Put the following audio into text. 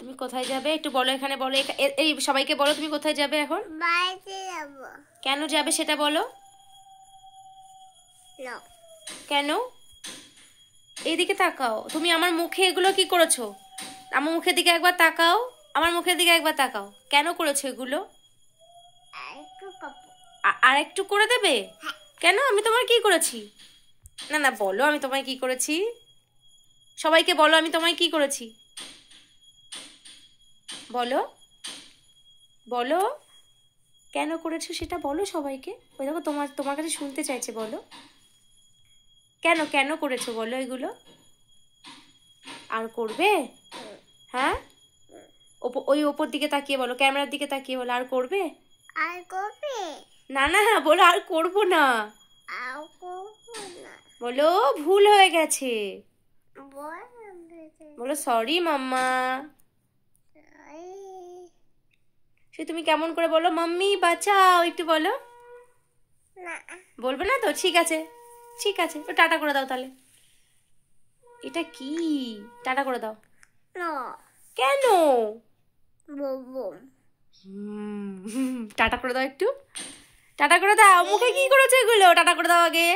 তুমি কোথায় যাবে একটু বলো, এখানে বলো, এই সবাইকে বলো তুমি কোথায় যাবে এখন? বাড়িতে যাব। কেন যাবে সেটা বলো। না। কেন? এইদিকে তাকাও, তুমি আমার মুখে এগুলো কি করেছো? আমার মুখের দিকে একবার তাকাও, আমার মুখের দিকে একবার তাকাও, কেন করেছো এগুলো? আরেকটু কাপড়। আর একটু করে দেবে? কেন, আমি তোমার কি করেছি? না না বলো আমি তোমায় কি করেছি, সবাইকে বলো আমি তোমায় কি করেছি, বলো বলো কেন করেছো সেটা বলো সবাইকে। ওই দেখো তোমার তোমার কাছে শুনতে চাইছে, বলো কেন কেন করেছো বলো এগুলো। আর করবে? হ্যাঁ, ওই ওপর দিকে তাকিয়ে বলো, ক্যামেরার দিকে তাকিয়ে বলো, আর করবে? আর করবে? না না বলো আর করবো না। আর করবো না। বলো ভুল হয়ে গেছে, বল। বলো সরি মাম্মা। সে তুমি কেমন করে বলো, মাম্মি বাঁচাও, একটু বলো। না। বলবে না তো? ঠিক আছে ঠিক আছে, তো টাটা করে দাও তাহলে। এটা কি? টাটা করে দাও। না। কেন? বলবো। টাটা করে দাও একটু, টাটা করে দাও। মুখে কি করেছো এগুলো? টাটা করে দাও আগে।